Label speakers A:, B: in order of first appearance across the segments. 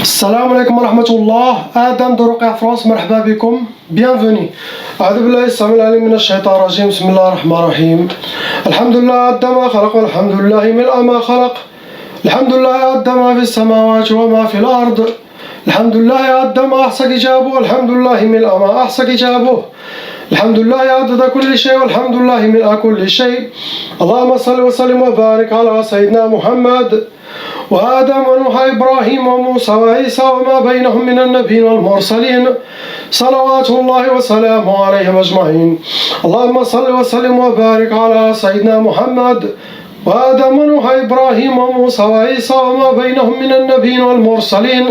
A: السلام عليكم ورحمة الله. آدم درقع فرانس، مرحبا بكم، bienvenue. أعوذ بالله السميع العليم من الشيطان الرجيم. بسم الله الرحمن الرحيم. الحمد لله عد ما خلق، والحمد لله ملء ما خلق. الحمد لله عد ما في السماوات وما في الأرض. الحمد لله عد ما أحصى كتابه، الحمد لله ملء ما أحصى كتابه. الحمد لله عدد كل شيء، والحمد لله ملء كل شيء. اللهم صل وسلم وبارك على سيدنا محمد وآدم ونوح إبراهيم وموسى وعيسى وما بينهم من النبيين والمرسلين، صلوات الله وسلامه عليهم أجمعين. اللهم صل وسلم وبارك على سيدنا محمد وآدم ونوح إبراهيم وموسى وعيسى وما بينهم من النبيين والمرسلين،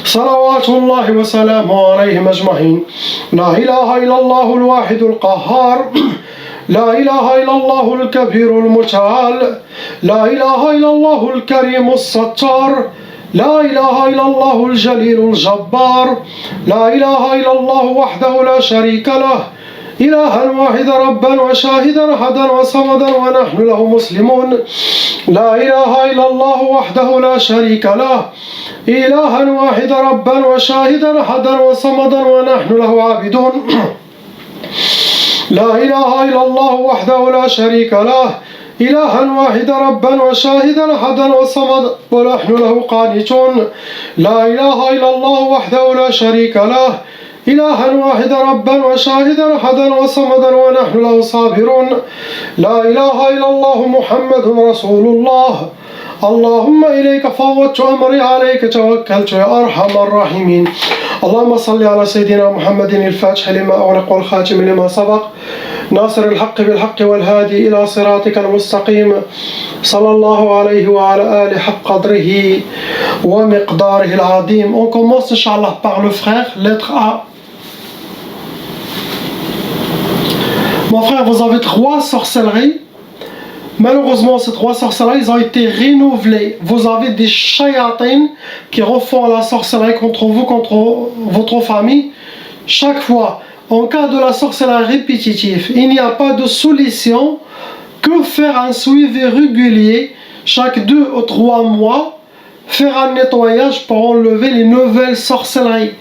A: صلوات الله وسلامه عليهم أجمعين. لا إله إلا الله الواحد القهار، لا إله إلا الله الكبير المتعال، لا إله إلا الله الكريم الستار، لا إله إلا الله الجليل الجبار، لا إله إلا الله وحده لا شريك له، إلها واحدا ربا وشاهدا أحدا وصمدا ونحن له مسلمون. لا إله إلا الله وحده لا شريك له، إلها واحدا ربا وشاهدا أحدا وصمدا ونحن له عابدون. لا إله إلا الله وحده لا شريك له، إلها واحدا ربا وشاهدا أحدا وصمدا ونحن له قانتون. لا إله إلا الله وحده لا شريك له، إلها واحدا ربا وشاهدا أحدا وصمدا ونحن له صابرون. لا إله إلا الله محمد رسول الله، اللهم إليك فوضت أمري، عليك توكلت يا أرحم الراحمين. اللهم صل على سيدنا محمد الفاتح لما أغلق والخاتم لما سبق، ناصر الحق بالحق والهادي إلى صراطك المستقيم، صلى الله عليه وعلى آله حق قدره ومقداره العظيم. On commence Inch'Allah par le frère, lettre A. Mon frère, vous avez 3 sorcelleries. Malheureusement, ces 3 sorcelleries ont été renouvelées. Vous avez des shayatines qui refont la sorcellerie contre vous, contre votre famille. Chaque fois, en cas de la sorcellerie répétitive, il n'y a pas de solution que faire un suivi régulier chaque 2 ou 3 mois, faire un nettoyage pour enlever les nouvelles sorcelleries.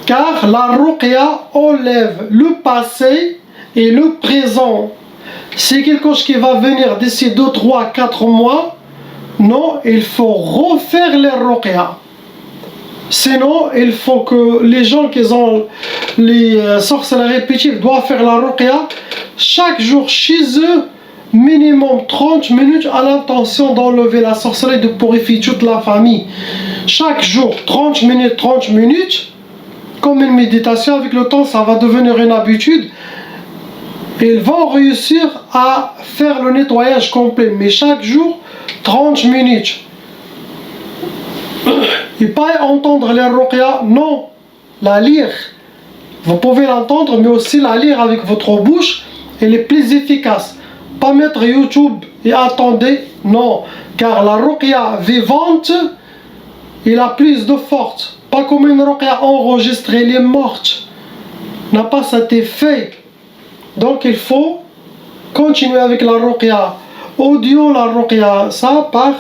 A: Car la ruqya enlève le passé et le présent. C'est quelque chose qui va venir d'ici 2, 3, 4 mois. Non, il faut refaire les ruqya. Sinon, il faut que les gens qui ont les sorcelleries répétitives doivent faire la ruqya chaque jour chez eux, minimum 30 minutes, à l'intention d'enlever la sorcellerie, de purifier toute la famille. Chaque jour, 30 minutes, comme une méditation. Avec le temps, ça va devenir une habitude. Ils vont réussir à faire le nettoyage complet, mais chaque jour, 30 minutes. Et pas entendre les ruqya, non, la lire. Vous pouvez l'entendre, mais aussi la lire avec votre bouche, elle est plus efficace. Pas mettre YouTube et attendez, non, car la ruqya vivante, elle a plus de force. Pas comme une ruqya enregistrée, elle est morte, n'a pas cet effet. Donc il faut continuer avec la ruqya audio, la ruqya ça par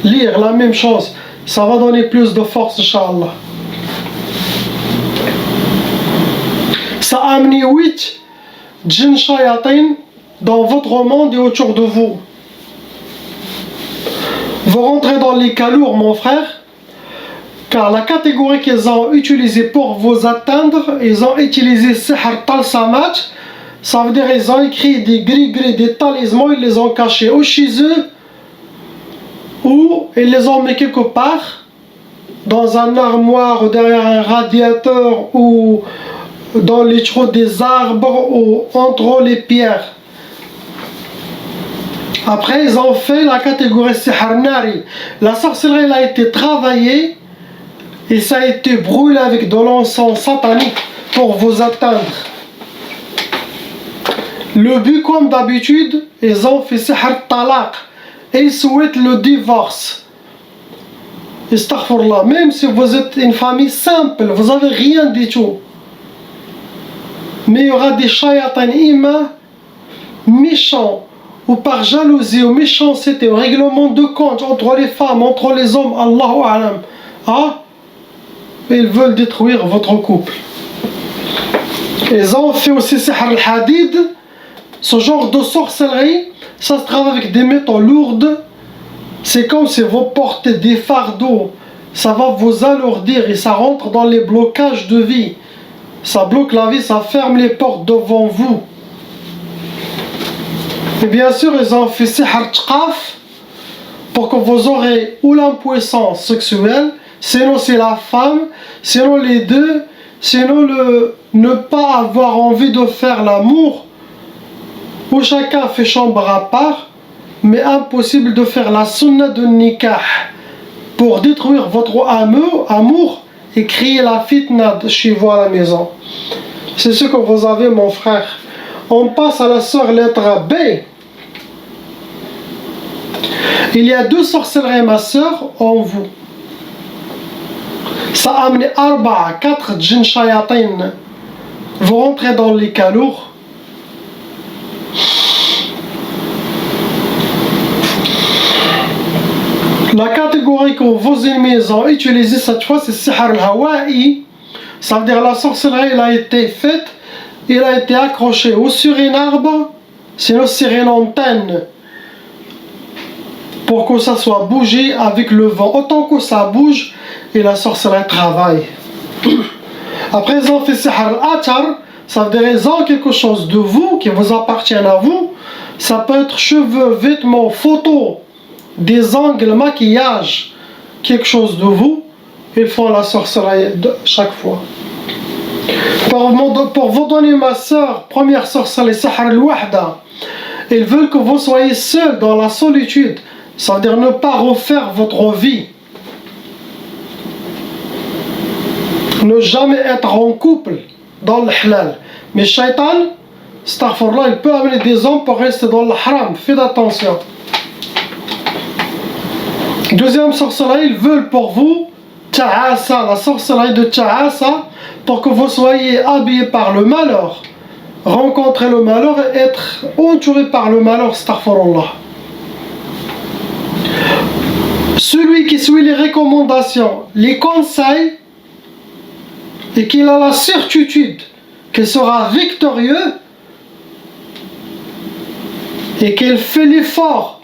A: lire la même chose. Ça va donner plus de force, Inch'Allah. Ça a amené 8 djinns shayatin dans votre monde et autour de vous. Vous rentrez dans les cas lourds, mon frère, car la catégorie qu'ils ont utilisée pour vous atteindre, ils ont utilisé sihr talsamat. Ça veut dire qu'ils ont écrit des gris-gris, des talismans, ils les ont cachés ou chez eux, ou ils les ont mis quelque part, dans un armoire ou derrière un radiateur, ou dans les trous des arbres, ou entre les pierres. Après, ils ont fait la catégorie sihr nari. La sorcellerie a été travaillée, et ça a été brûlé avec de l'encens satanique pour vous atteindre. Le but, comme d'habitude, ils ont fait sihr talaq. Et ils souhaitent le divorce. Astaghfirullah. Même si vous êtes une famille simple, vous n'avez rien du tout. Mais il y aura des shayatans imma méchants, ou par jalousie, ou méchanceté, ou règlement de compte entre les femmes, entre les hommes, Allahu a'lam. Ah? et ils veulent détruire votre couple. Ils ont fait aussi sihr al-hadid, ce genre de sorcellerie, ça se travaille avec des métaux lourdes. C'est comme si vous portez des fardeaux, ça va vous alourdir et ça rentre dans les blocages de vie. Ça bloque la vie, ça ferme les portes devant vous. Et bien sûr, ils ont fait sihr tqaf pour que vous aurez ou l'impuissance sexuelle, sinon c'est la femme, sinon les deux, sinon le ne pas avoir envie de faire l'amour, où chacun fait chambre à part, mais impossible de faire la sunna de nikah pour détruire votre amour et créer la fitna chez vous à la maison. C'est ce que vous avez, mon frère. On passe à la sœur lettre B. Il y a 2 sorcelleries, ma sœur, en vous. Ça a amené 4 djinn shayatin. Vous rentrez dans les cas lourds. La catégorie que vos ennemis ont utilisée cette fois, c'est sihr al-hawa'i. Ça veut dire la sorcellerie, elle a été faite, elle a été accrochée ou sur un arbre, sinon sur une antenne, pour que ça soit bougé avec le vent. Autant que ça bouge, et la sorcellerie travaille. Après, ils ont fait sihr al-atar, ça veut dire ils ont quelque chose de vous, qui vous appartient à vous. Ça peut être cheveux, vêtements, photos, des ongles, maquillage, quelque chose de vous. Ils font la sorcellerie chaque fois. Pour vous donner, ma soeur, première sorcellerie, sihr al-wahda. Ils veulent que vous soyez seul dans la solitude. Ça veut dire ne pas refaire votre vie. Ne jamais être en couple dans le halal. Mais shaitan, astaghfirullah, il peut amener des hommes pour rester dans le haram. Faites attention. Deuxième sorcellerie, ils veulent pour vous ta'asa, la sorcellerie de ta'asa, pour que vous soyez habillés par le malheur, rencontrer le malheur et être entouré par le malheur, astaghfirullah. Celui qui suit les recommandations, les conseils, et qu'il a la certitude qu'il sera victorieux, et qu'il fait l'effort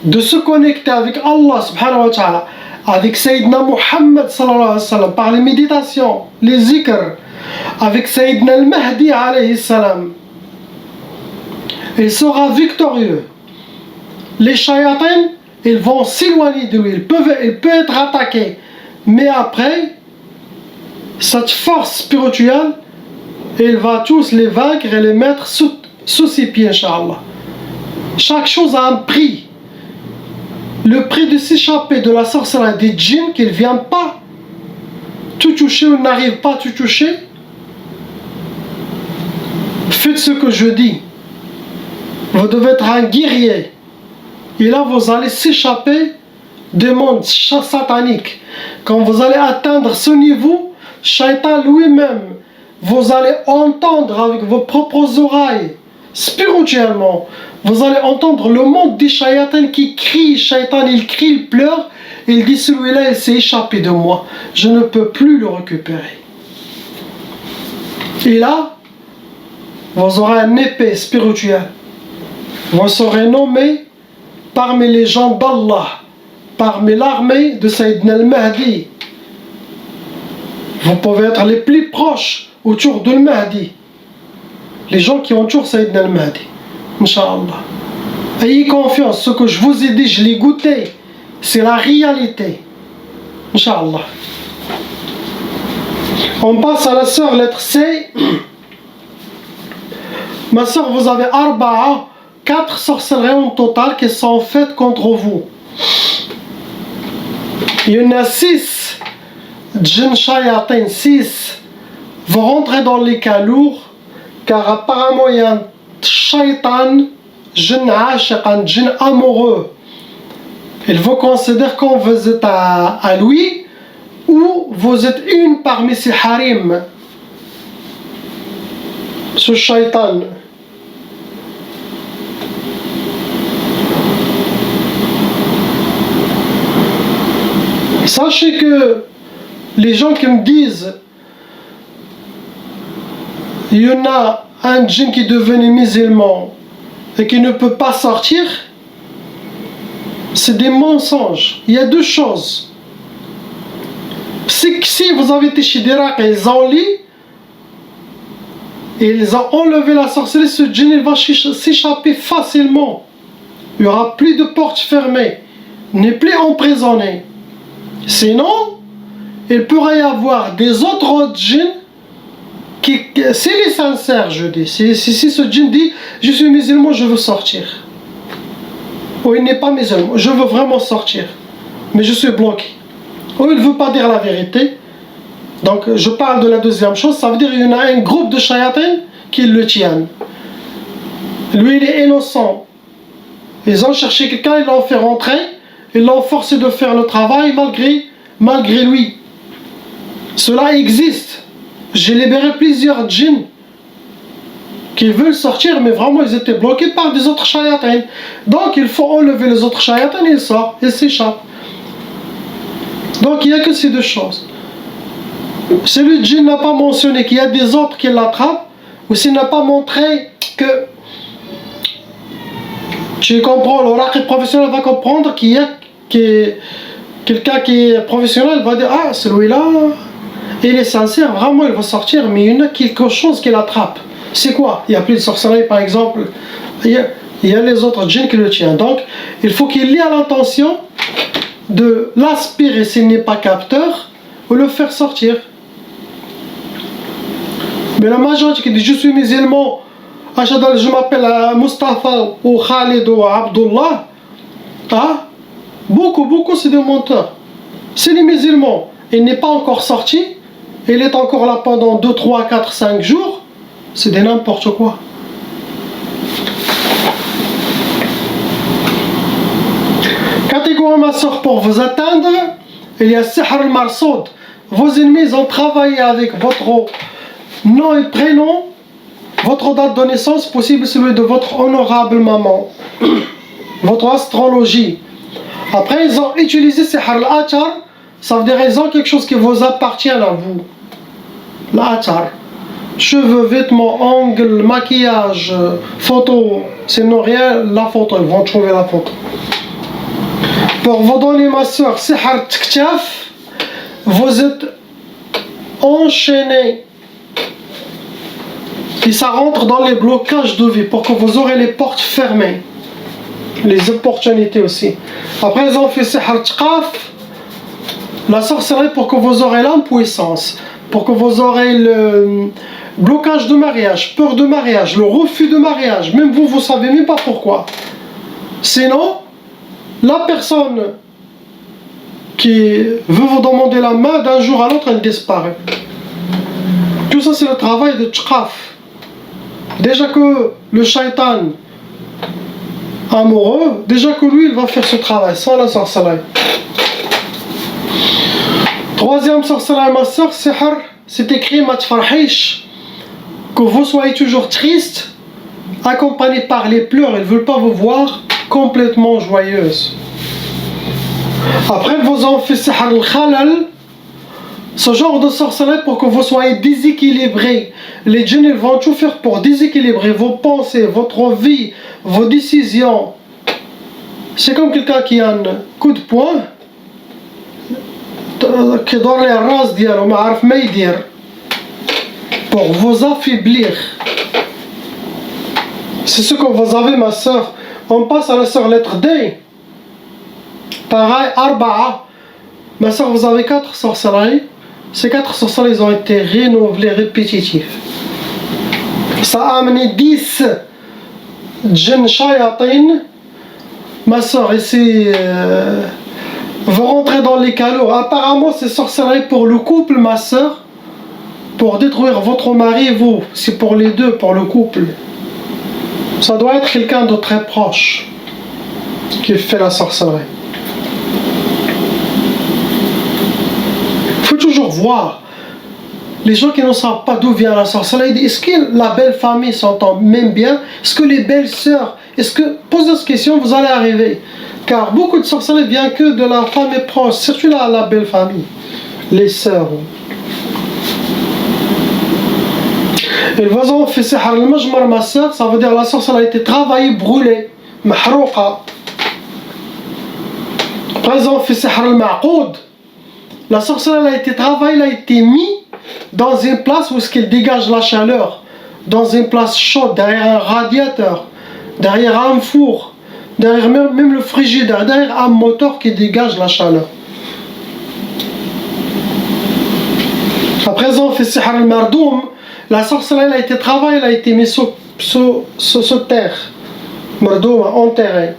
A: de se connecter avec Allah subhanahu wa ta'ala, avec Sayyidina Muhammad sallallahu alayhi wa sallam, par les méditations, les zikr, avec Sayyidina al-Mahdi alayhi salam, il sera victorieux. Les shayatins, ils vont s'éloigner de lui, il peut être attaqué, mais après, cette force spirituelle, il va tous les vaincre et les mettre sous ses pieds, Inch'Allah. Chaque chose a un prix. Le prix de s'échapper de la sorcellerie des djinns, qu'ils ne viennent pas tout toucher ou n'arrivent pas à tout toucher. Faites ce que je dis. Vous devez être un guerrier. Et là, vous allez s'échapper des mondes sataniques. Quand vous allez atteindre ce niveau, Shaitan lui-même, vous allez entendre avec vos propres oreilles, spirituellement, vous allez entendre le monde des shayatans qui crie. Shaitan, il crie, il pleure, il dit celui-là, il s'est échappé de moi, je ne peux plus le récupérer. Et là, vous aurez un épée spirituel. Vous serez nommé parmi les gens d'Allah, parmi l'armée de Sayyidina al-Mahdi. Vous pouvez être les plus proches autour de al-Mahdi. Les gens qui entourent Sayyidina al-Mahdi. Inch'Allah. Ayez confiance, ce que je vous ai dit, je l'ai goûté. C'est la réalité. Inch'Allah. On passe à la sœur lettre C. Ma sœur, vous avez 4 sorcelleries en total qui sont faites contre vous. Il y en a 6 djinn shayatin, 6. Vous rentrez dans les cas lourds, car apparemment il y a un shaitan, djinn ashiq, un djinn amoureux. Il vous considère quand vous êtes à lui, ou vous êtes une parmi ses harim. Ce shaitan. Sachez que les gens qui me disent il y en a un djinn qui est devenu musulman et qui ne peut pas sortir, c'est des mensonges. Il y a deux choses. C'est que si vous avez été chez des raques et ils ont lit, et ils ont enlevé la sorcellerie, ce djinn il va s'échapper facilement. Il n'y aura plus de portes fermées, il n'est plus emprisonné. Sinon, il pourrait y avoir des autres djinns qui, s'il est sincère, je dis, si ce djinn dit je suis musulman, je veux sortir, ou il n'est pas musulman, je veux vraiment sortir, mais je suis bloqué, ou il ne veut pas dire la vérité. Donc je parle de la deuxième chose, ça veut dire qu'il y en a un groupe de shayatins qui le tiennent. Lui il est innocent. Ils ont cherché quelqu'un, ils l'ont fait rentrer, ils l'ont forcé de faire le travail malgré lui. Cela existe. J'ai libéré plusieurs djinns qui veulent sortir, mais vraiment ils étaient bloqués par des autres shayatins. Donc il faut enlever les autres shayatins et ils sortent, ils s'échappent. Donc il n'y a que ces deux choses. Si le djinn n'a pas mentionné qu'il y a des autres qui l'attrapent, ou s'il n'a pas montré que, tu comprends, l'oracle professionnel va comprendre qu'il y a quelqu'un qui est professionnel, va dire ah celui-là il est sincère, vraiment il va sortir, mais il y en a quelque chose qui l'attrape. C'est quoi? Il n'y a plus de sorcellerie par exemple, il y a les autres djinns qui le tiennent. Donc il faut qu'il ait l'intention de l'aspirer s'il n'est pas capteur, ou le faire sortir. Mais la majorité qui dit je suis musulman, je m'appelle Mustafa ou Khalid ou Abdullah, ah, beaucoup c'est des menteurs. Si les musulmans, il n'est pas encore sorti, il est encore là pendant 2, 3, 4, 5 jours, c'est de n'importe quoi. Catégorie ma soeur, pour vous atteindre, il y a Sihr al-Marsoud. Vos ennemis ont travaillé avec votre nom et prénom, votre date de naissance, possible celui de votre honorable maman, votre astrologie. Après, ils ont utilisé Sihr al-Athar, ça veut dire qu'ils ont quelque chose qui vous appartient à vous. L'Athar. Cheveux, vêtements, ongles, maquillage, photo, sinon rien, la photo, ils vont trouver la photo. Pour vous donner ma soeur, Sihr Tkhtaf, vous êtes enchaînés. Et ça rentre dans les blocages de vie pour que vous aurez les portes fermées. Les opportunités aussi. Après, ils ont fait Sihr Tqaf, la sorcellerie pour que vous aurez l'impuissance, pour que vous aurez le blocage de mariage, peur de mariage, le refus de mariage. Même vous, vous ne savez même pas pourquoi. Sinon, la personne qui veut vous demander la main, d'un jour à l'autre, elle disparaît. Tout ça, c'est le travail de Tqaf. Déjà que le shaitan amoureux, déjà que lui, il va faire ce travail sans la sorcellerie. Troisième sorcellerie, ma soeur, c'est écrit Matfarhish, que vous soyez toujours triste, accompagné par les pleurs, ils ne veulent pas vous voir complètement joyeuse. Après, vous en fait Sihr al-Khalal, ce genre de sorcellerie pour que vous soyez déséquilibré. Les djinns ils vont tout faire pour déséquilibrer vos pensées, votre vie, vos décisions. C'est comme quelqu'un qui a un coup de poing, qui donne les rases d'hier, pour vous affaiblir. C'est ce que vous avez, ma soeur. On passe à la soeur lettre D. Pareil, Arba'a. Ma soeur, vous avez 4 sorcelleries. Ces 4 sorcelleries ont été renouvelées, répétitifs. Ça a amené 10 djinns shayatin. Ma soeur, ici, vous rentrez dans les calots. Apparemment, c'est sorcellerie pour le couple, ma soeur, pour détruire votre mari et vous. C'est pour les deux, pour le couple. Ça doit être quelqu'un de très proche qui fait la sorcellerie. Il faut toujours voir les gens qui ne savent pas d'où vient la sorcellerie. Est-ce que la belle famille s'entend même bien? Est-ce que les belles sœurs? Est-ce que, posez cette question, vous allez arriver. Car beaucoup de sorcellerie vient que de la famille proche, surtout la belle famille. les sœurs. Et le voisin fait sihr al-majmar, ma sœur, ça veut dire la sorcière a été travaillée, brûlée, mahrouqa. Par exemple, fait sihr al-ma'qoud, la sorcière a été travaillée, elle a été mise dans une place où est-ce qu'elle dégage la chaleur, dans une place chaude, derrière un radiateur, derrière un four, derrière même le frigidaire, derrière un moteur qui dégage la chaleur. À présent, on fait sihr al-mardoum, la sorcellerie a été travaillée, elle a été mise sous terre, mardoum, enterrée.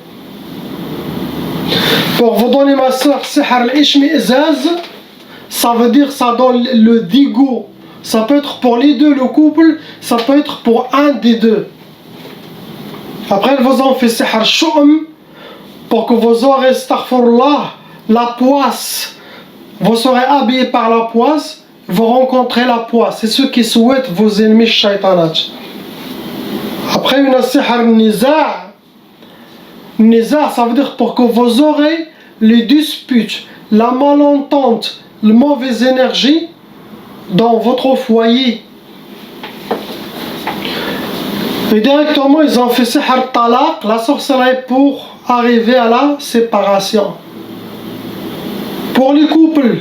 A: Pour vous donner ma soeur, sihr al-ishmi'zaz, ça veut dire ça donne le dégoût. Ça peut être pour les deux, le couple, ça peut être pour un des deux. Après, le voisin fait sihr al-shu'm, pour que vous aurez, astaghfirullah, la poisse. Vous serez habillés par la poisse, vous rencontrez la poisse. C'est ce qui souhaitent vos ennemis shaitanat. Après, une sihr al-niza'. Niza', ça veut dire pour que vous aurez les disputes, la malentente, la mauvaise énergie dans votre foyer. Et directement, ils ont fait sihr al-talaq, la sorcellerie pour arriver à la séparation. Pour les couples,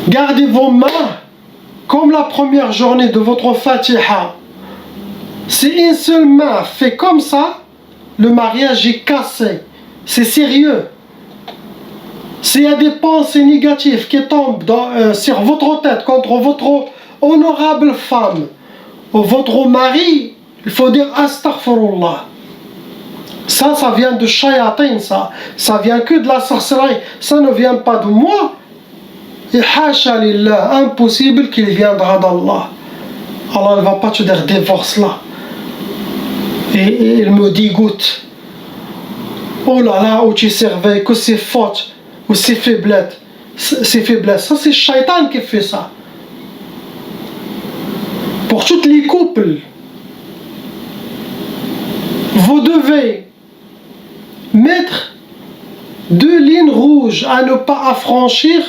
A: gardez vos mains comme la première journée de votre Fatiha. Si une seule main fait comme ça, le mariage est cassé. C'est sérieux. S'il y a des pensées négatives qui tombent sur votre tête contre votre honorable femme ou votre mari, il faut dire astaghfirullah. Ça vient de shayatin, ça vient que de la sorcellerie, ça ne vient pas de moi. Et hasha lillah, impossible qu'il viendra d'Allah. Allah ne va pas te dire divorce là. Et il me dégoûte. Oh là là, où tu servais, que c'est faute, ou c'est faiblesse. C'est faiblesse. Ça, c'est Shaitan qui fait ça. Pour tous les couples, vous devez mettre 2 lignes rouges à ne pas affranchir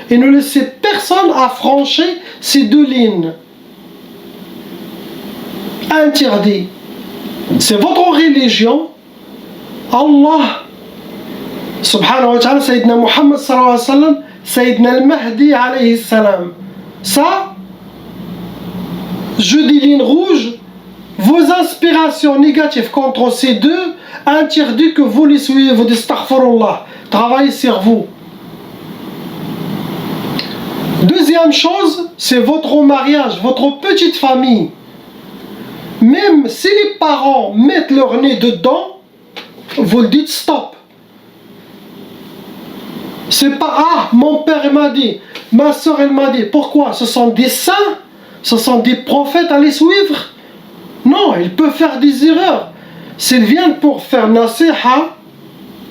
A: et ne laisser personne affranchir ces 2 lignes. Interdit. C'est votre religion. Allah subhanahu wa ta'ala, Sayyidina Muhammad sallallahu alayhi wa sallam, Sayyidina al-Mahdi alayhi salam. Ça, je dis ligne rouge, vos inspirations négatives contre ces 2, interdit que vous les suivez, vous dites astaghfirullah, travaillez sur vous. Deuxième chose, c'est votre mariage, votre petite famille. Même si les parents mettent leur nez dedans, vous le dites stop. C'est pas ah, mon père m'a dit, ma soeur elle m'a dit. Pourquoi? Ce sont des saints, ce sont des prophètes à les suivre. Non, ils peuvent faire des erreurs. S'ils viennent pour faire nasiha,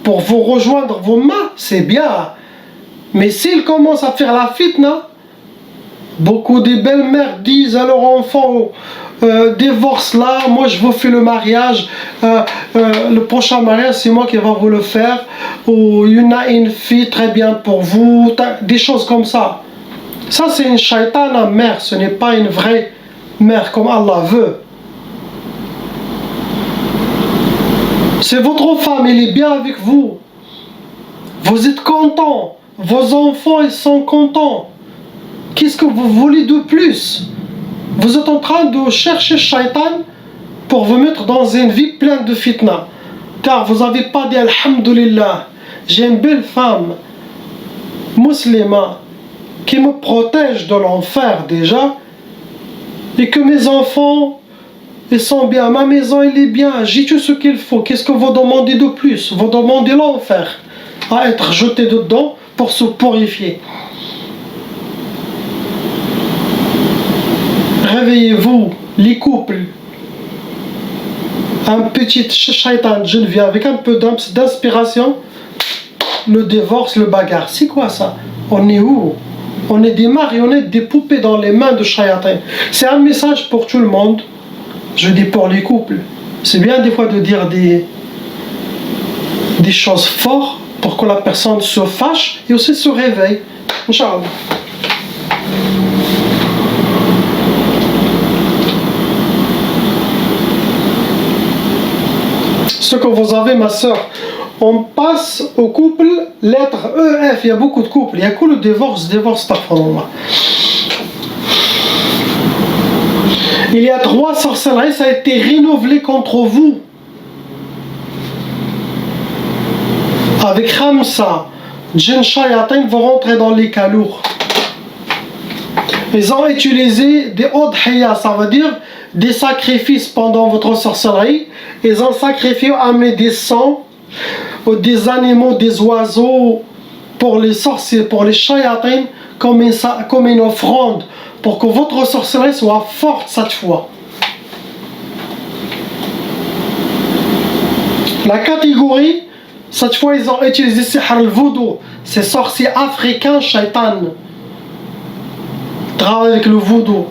A: pour vous rejoindre vos mains, c'est bien. Mais s'ils commencent à faire la fitna, beaucoup de belles-mères disent à leurs enfants, divorce là, moi je vous fais le mariage, le prochain mariage c'est moi qui va vous le faire, ou il y en a une fille très bien pour vous, des choses comme ça. Ça c'est une shaitana mère, ce n'est pas une vraie mère comme Allah veut. C'est votre femme, elle est bien avec vous. Vous êtes content, vos enfants ils sont contents. Qu'est-ce que vous voulez de plus? Vous êtes en train de chercher Shaitan pour vous mettre dans une vie pleine de fitna. Car vous n'avez pas dit Alhamdulillah, j'ai une belle femme musulmane qui me protège de l'enfer déjà, et que mes enfants ils sont bien, ma maison elle est bien, j'ai tout ce qu'il faut. Qu'est-ce que vous demandez de plus? Vous demandez l'enfer à être jeté dedans pour se purifier. Réveillez-vous, les couples. Un petit shaitan jeune vient avec un peu d'inspiration, le divorce, le bagarre. C'est quoi ça? On est où? On est des marionnettes, des poupées dans les mains de shaitan. C'est un message pour tout le monde. Je dis pour les couples. C'est bien des fois de dire des choses fortes pour que la personne se fâche et aussi se réveille. Inch'Allah. Ce que vous avez, ma soeur, on passe au couple, lettre EF, il y a beaucoup de couples, il y a que le divorce, astaghfirullah. Il y a 3 sorcelleries, ça a été renouvelé contre vous. Avec Khamsa, Djinn Shayatin vont rentrer dans les calours. Ils ont utilisé des odhiyas, ça veut dire des sacrifices pendant votre sorcellerie. Ils ont sacrifié, amené des sangs, des animaux, des oiseaux pour les sorciers, pour les shayatins, comme une offrande, pour que votre sorcellerie soit forte cette fois. La catégorie, cette fois ils ont utilisé sihr al-voodoo, ces sorciers africains shaitan. Travaillent avec le voodoo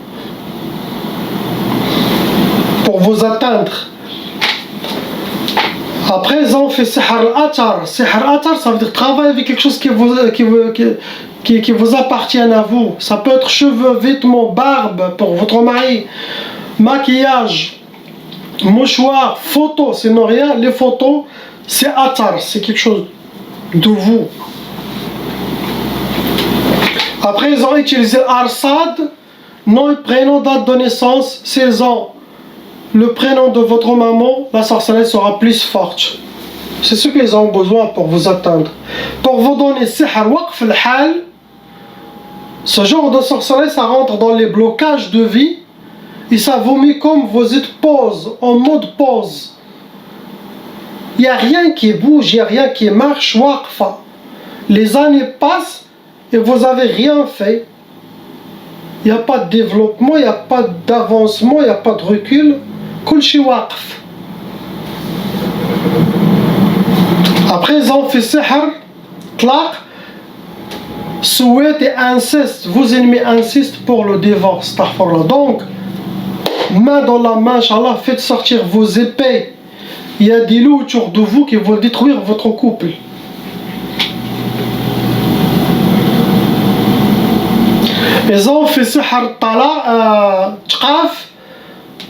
A: pour vous atteindre. Après ils ont fait sihr al-atar. Sihr al-atar, ça veut dire travailler avec quelque chose qui vous appartient à vous. Ça peut être cheveux, vêtements, barbe pour votre mari, maquillage, mouchoir, photos, sinon rien. Les photos, c'est atar, c'est quelque chose de vous. Après, ils ont utilisé Arsad, nom et prénom, date de naissance. S'ils ont le prénom de votre maman, la sorcellerie sera plus forte. C'est ce qu'ils ont besoin pour vous atteindre. Pour vous donner sihr waqf al-hal, ce genre de sorcellerie, ça rentre dans les blocages de vie et ça vous met comme vous êtes pause, en mode pause. Il n'y a rien qui bouge, il n'y a rien qui marche, waqfa. Les années passent et vous n'avez rien fait. Il n'y a pas de développement, il n'y a pas d'avancement, il n'y a pas de recul. Kulchi waqf. Après, ils ont fait sihr, tlaq, souhait et insiste. Vos ennemis insistent pour le divorce. Donc, main dans la main, Inch'Allah, faites sortir vos épées. Il y a des loups autour de vous qui vont détruire votre couple. Ils ont fait sihr tqaf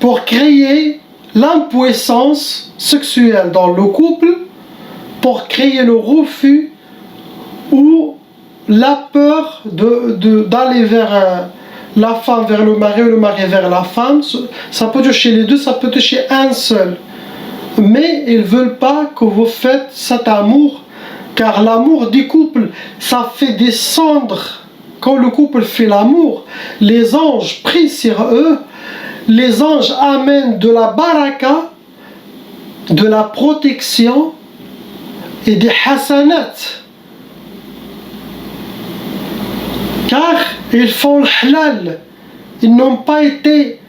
A: pour créer l'impuissance sexuelle dans le couple, pour créer le refus ou la peur d'aller vers la femme vers le mari ou le mari vers la femme. Ça peut toucher les deux, ça peut toucher un seul. Mais ils ne veulent pas que vous faites cet amour, car l'amour du couple, ça fait descendre. Quand le couple fait l'amour, les anges prient sur eux, les anges amènent de la baraka, de la protection et des hasanat. Car ils font le halal, ils n'ont pas été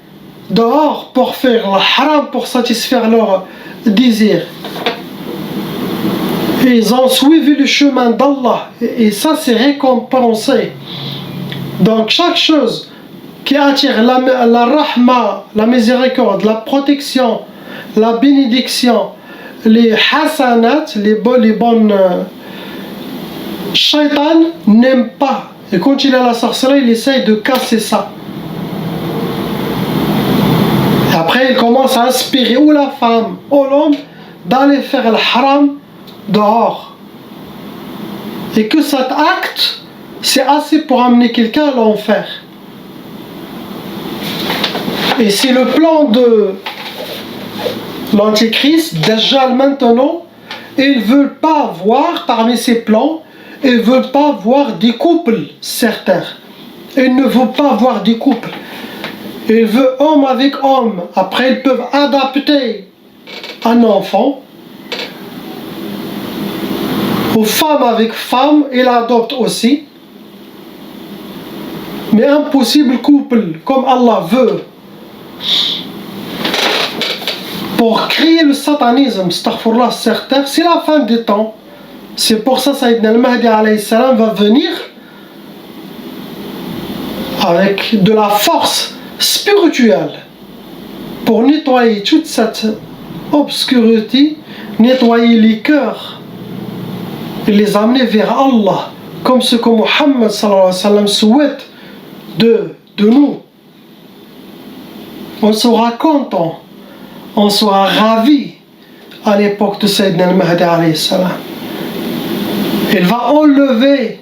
A: dehors pour faire le haram, pour satisfaire leur désir. Et ils ont suivi le chemin d'Allah, et ça c'est récompensé. Donc chaque chose qui attire la rahma, la miséricorde, la protection, la bénédiction, les hasanat, les bonnes shaitan n'aime pas. Et quand il a la sorcellerie, il essaye de casser ça. Et après il commence à inspirer ou la femme ou l'homme d'aller faire le haram dehors. Et que cet acte, c'est assez pour amener quelqu'un à l'enfer. Et c'est le plan de l'Antichrist, Dajjal maintenant, et ils ne veulent pas voir parmi ses plans, ils ne veulent pas voir des couples, certains. Ils ne veulent pas voir des couples. Ils veulent homme avec homme. Après, ils peuvent adapter un enfant. Ou femme avec femme, ils adoptent aussi. Mais impossible couple, comme Allah veut. Pour créer le satanisme, astaghfirullah, certain, c'est la fin des temps. C'est pour ça que Sayyidina al-Mahdi alayhi salam va venir avec de la force spirituelle pour nettoyer toute cette obscurité, nettoyer les cœurs et les amener vers Allah, comme ce que Mohammed sallallahu alayhi wa sallam souhaite de nous, on sera content, on sera ravi à l'époque de Sayyidina al-Mahdi alayhi salam. Il va enlever,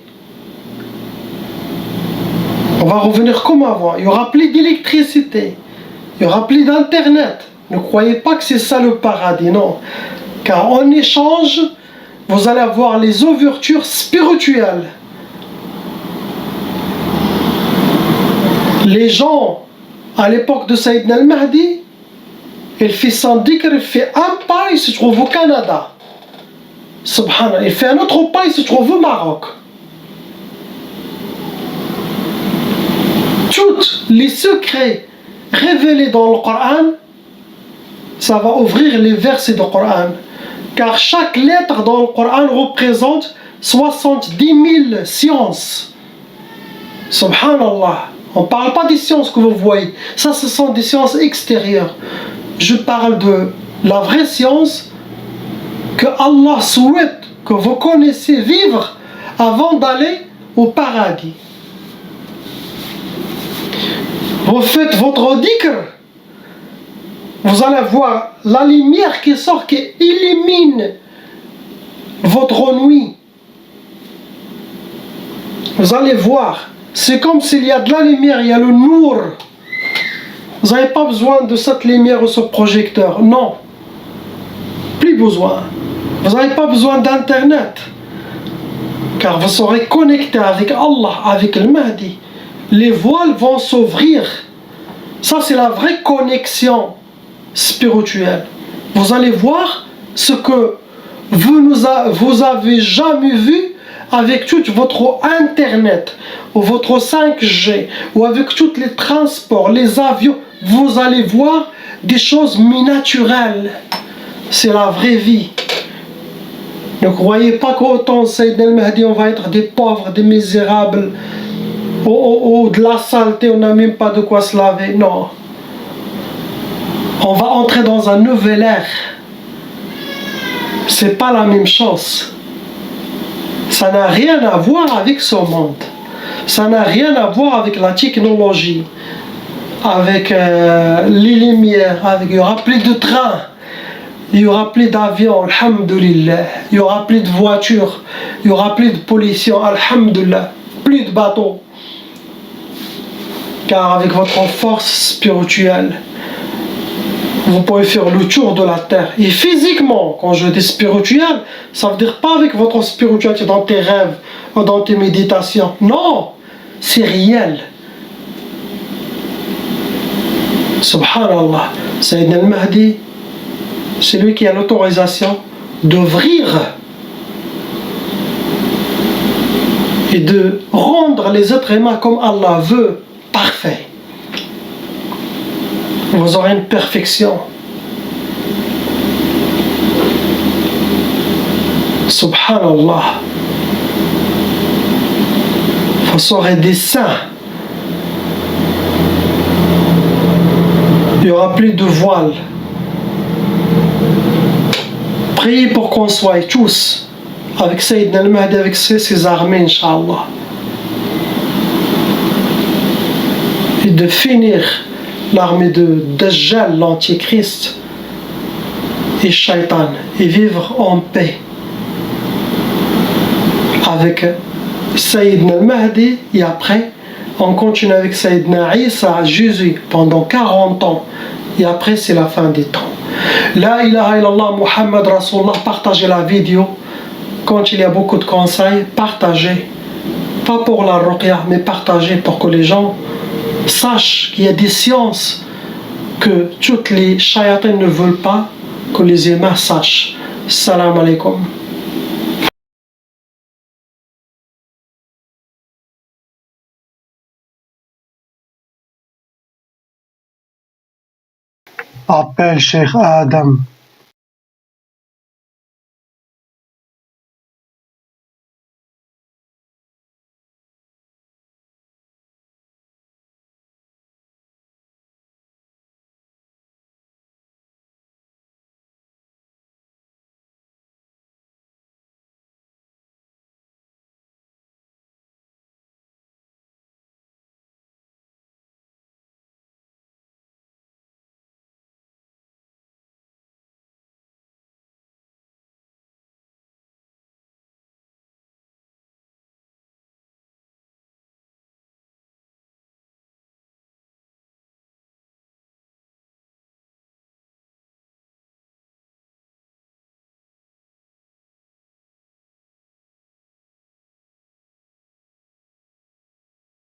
A: on va revenir comme avant, il n'y aura plus d'électricité, il n'y aura plus d'internet. Ne croyez pas que c'est ça le paradis, non. Car en échange, vous allez avoir les ouvertures spirituelles. Les gens, à l'époque de Sayyidina al-Mahdi, il fait son dhikr, il fait un pas, il se trouve au Canada. Subhanallah, il fait un autre pas, il se trouve au Maroc. Tous les secrets révélés dans le Coran, ça va ouvrir les versets du Coran. Car chaque lettre dans le Coran représente 70 000 sciences. Subhanallah. On ne parle pas des sciences que vous voyez. Ça, ce sont des sciences extérieures. Je parle de la vraie science que Allah souhaite que vous connaissiez vivre avant d'aller au paradis. Vous faites votre dhikr, vous allez voir la lumière qui sort, qui illumine votre nuit. Vous allez voir, c'est comme s'il y a de la lumière, il y a le nour. Vous n'avez pas besoin de cette lumière ou ce projecteur, non. Plus besoin. Vous n'avez pas besoin d'internet. Car vous serez connecté avec Allah, avec le Mahdi. Les voiles vont s'ouvrir. Ça, c'est la vraie connexion spirituelle. Vous allez voir ce que vous avez jamais vu avec tout votre internet ou votre 5G ou avec tous les transports, les avions. Vous allez voir des choses mi-naturelles. C'est la vraie vie. Ne croyez pas qu'autant Sayyidina al-Mahdi on va être des pauvres, des misérables ou de la saleté, on n'a même pas de quoi se laver. Non. On va entrer dans un nouvel ère. C'est pas la même chose. Ça n'a rien à voir avec ce monde. Ça n'a rien à voir avec la technologie, avec les lumières, il n'y aura plus de trains, il n'y aura plus d'avions, alhamdulillah, il n'y aura plus de voitures, il n'y aura plus de pollution, alhamdulillah, plus de bateaux. Car avec votre force spirituelle, vous pouvez faire le tour de la terre. Et physiquement, quand je dis spirituel, ça veut dire pas avec votre spiritualité dans tes rêves ou dans tes méditations. Non, c'est réel. Subhanallah, Sayyidina al-Mahdi, c'est lui qui a l'autorisation d'ouvrir et de rendre les êtres humains comme Allah veut, parfaits. Vous aurez une perfection. Subhanallah. Vous serez des saints. Il n'y aura plus de voile. Priez pour qu'on soit tous avec Sayyidina al-Mahdi, avec ses armées, Inch'Allah. Et de finir l'armée de Dajjal, l'Antichrist et Shaitan, et vivre en paix avec Sayyidina al-Mahdi. Et après on continue avec Sayyidina Isa, Jésus, pendant 40 ans, et après c'est la fin des temps. La ilaha illallah Muhammad Rasulullah. Partagez la vidéo. Quand il y a beaucoup de conseils, partagez, pas pour la ruqya, mais partagez pour que les gens sachent qu'il y a des sciences que toutes les shayatins ne veulent pas que les humains sachent. Salam alaikum. Appelle Cheikh Adam.